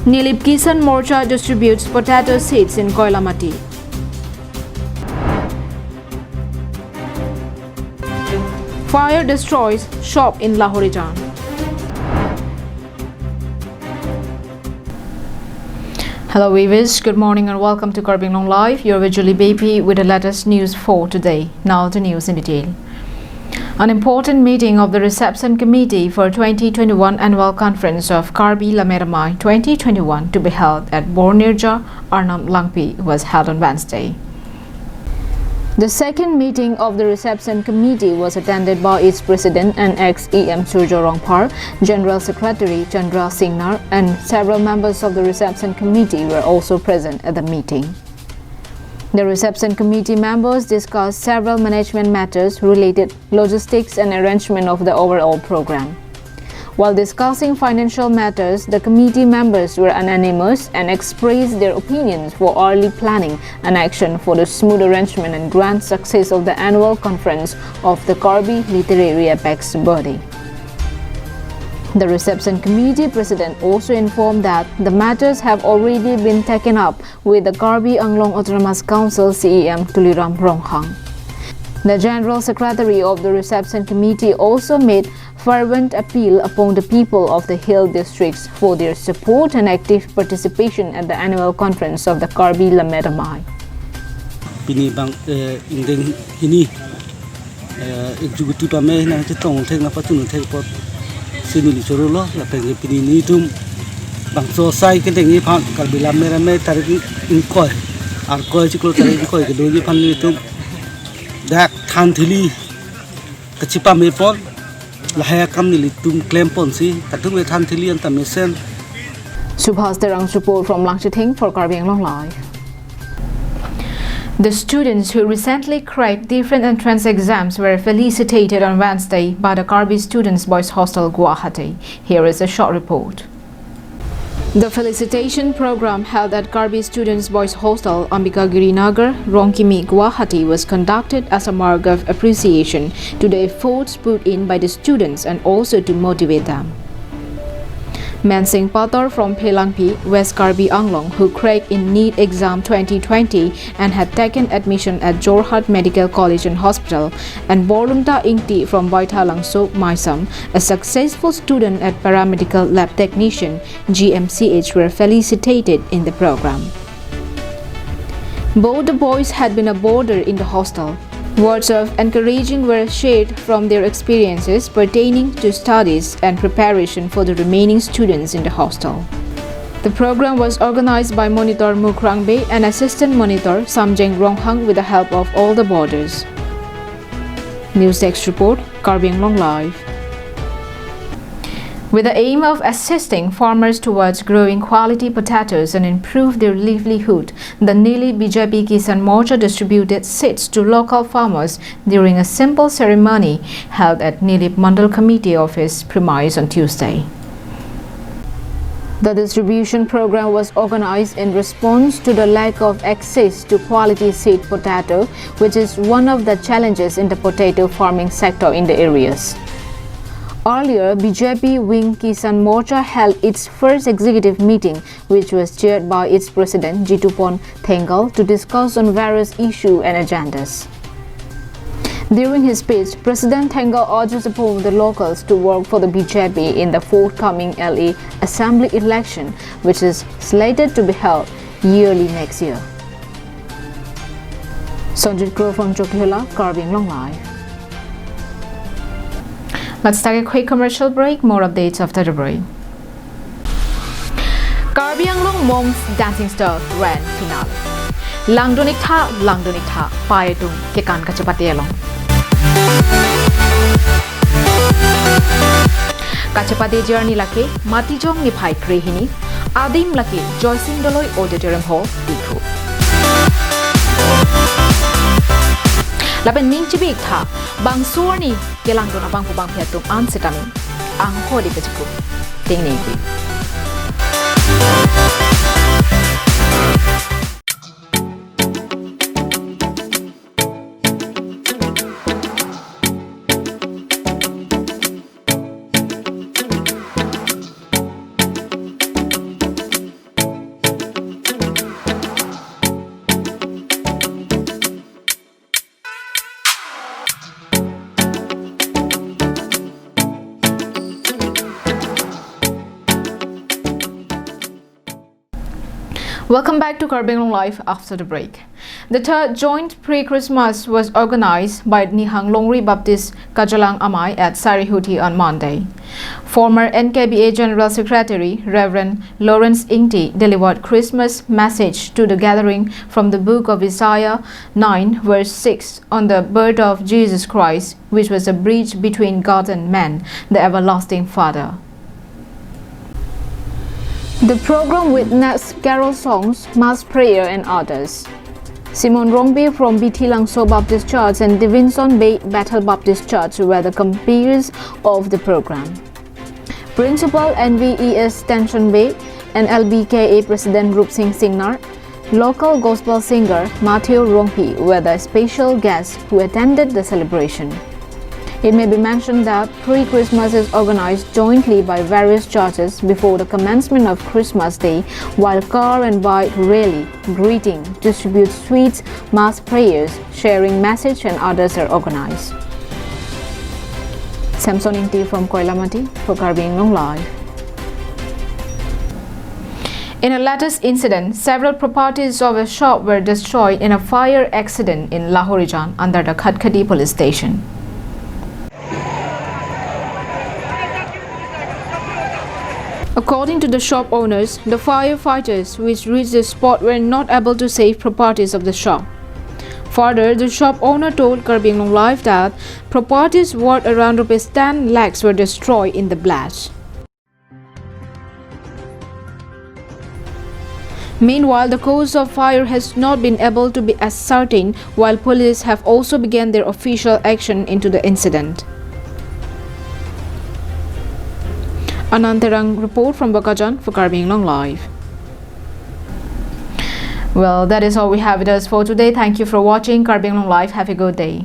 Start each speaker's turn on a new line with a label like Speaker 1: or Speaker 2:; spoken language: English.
Speaker 1: Nilip Kisan Morcha distributes potato seeds in Koilamati. Fire destroys shop in Lahorijan. Hello viewers, good morning and welcome to Karbing Long Live. You're visually baby with the latest news for today. Now the news in detail. An important meeting of the reception committee for 2021 annual conference of Karbi Lameramai 2021 to be held at Bornirja, Arnam Langpi was held on Wednesday. The second meeting of the reception committee was attended by its president and ex-EM Surjorongpar, General Secretary Chandra Singnar, and several members of the reception committee were also present at the meeting. The reception committee members discussed several management matters related logistics and arrangement of the overall program. While discussing financial matters, the committee members were unanimous and expressed their opinions for early planning and action for the smooth arrangement and grand success of the annual conference of the Karbi Literary Apex body. The reception committee president also informed that the matters have already been taken up with the Karbi Anglong Autonomous Council CEM Tuliram Ronghang. The General Secretary of the reception committee also made fervent appeal upon the people of the hill districts for their support and active participation at the annual conference of the Karbi Lameramai.
Speaker 2: Pini bang indeng ini executive ame na chitong thek na patun thek pot sini choro lo la penge pini ni tum bang so sai ke dengi phan Karbi Lameramai tarik in koi ar koi chiklo tarik koi ke doji phan ni tum dak than thili kachipa me pon lahaya kam ni tum claim pon si tatung me than thili an tamesen.
Speaker 1: Subhas Terang's report from Langchiting for Karbing Long Live. The students who recently cracked different entrance exams were felicitated on Wednesday by the Karbi Students Boys Hostel Guwahati. Here is a short report. The felicitation program held at Karbi Students Boys Hostel, Ambikagiri Nagar, Rongkimi, Guwahati was conducted as a mark of appreciation to the efforts put in by the students and also to motivate them. Mansing Pator from Pelangpi, West Karbi Anglong, who cracked in NEET exam 2020 and had taken admission at Jorhat Medical College and Hospital, and Borlumta Ingti from Baithalangso, Maisam, a successful student at Paramedical Lab Technician GMCH, were felicitated in the program. Both the boys had been a boarder in the hostel. Words of encouraging were shared from their experiences pertaining to studies and preparation for the remaining students in the hostel. The program was organized by Monitor Mukrangbe and Assistant Monitor Samjeng Ronghang with the help of all the boarders. News Desk Report, Karbing Long Live. With the aim of assisting farmers towards growing quality potatoes and improve their livelihood, the Nili BJP Kisan Morcha distributed seeds to local farmers during a simple ceremony held at Nilip Mandal Committee Office premise on Tuesday. The distribution program was organized in response to the lack of access to quality seed potato, which is one of the challenges in the potato farming sector in the areas. Earlier, BJP Wing Kisan Morcha held its first executive meeting, which was chaired by its president Jitupon Thengal, to discuss on various issues and agendas. During his speech, President Thengal urged upon the locals to work for the BJP in the forthcoming LA Assembly election, which is slated to be held yearly next year. Sanjit Crow from Chokyola, Karbing Long Live. Let's take a quick commercial break. More updates after the break. Karbi Anglong Mom's Dancing Star Grand Finale. Langdonik tha, paetung kekan kachapatielong. Kachapati journey lake, matijong ni pai krehini, adim lake, Joycing Doloi Auditorium Hall, Dikhu. Laban ning cibik tha, bang suar ni, kelang dona bang pubang piatum an setami, ang hodi kecukup, ting negi. Welcome back to Curbing Long Life after the break. The third joint pre-Christmas was organized by Nihang Longri Baptist Kajalang Amai at Sarihuti on Monday. Former NKBA General Secretary Reverend Lawrence Ingti delivered Christmas message to the gathering from the book of Isaiah 9 verse 6 on the birth of Jesus Christ, which was a bridge between God and man, the everlasting Father. The program witnessed carol songs, mass prayer and others. Simon Rombi from BT Langso Baptist Church and Divinson Bay Bethel Baptist Church were the companions of the program. Principal NVES Tension Bay and LBKA President Rup Singh Singnar, local gospel singer Matthew Rompi were the special guests who attended the celebration. It may be mentioned that pre-Christmas is organized jointly by various churches before the commencement of Christmas Day, while car and bike rally, greeting, distribute sweets, mass prayers, sharing message and others are organized. Samson Inti from Koilamati for Curbing Long Life. In a latest incident, several properties of a shop were destroyed in a fire accident in Lahorijan under the Khatkati police station. According to the shop owners, the firefighters which reached the spot were not able to save properties of the shop. Further, the shop owner told Curbing Long Life that properties worth around Rs 10 lakhs were destroyed in the blast. Meanwhile, the cause of fire has not been able to be ascertained, while police have also begun their official action into the incident. Anantarang report from Bakajan for Curbing Long Life. Well, that is all we have with us for today. Thank you for watching Curbing Long Life. Have a good day.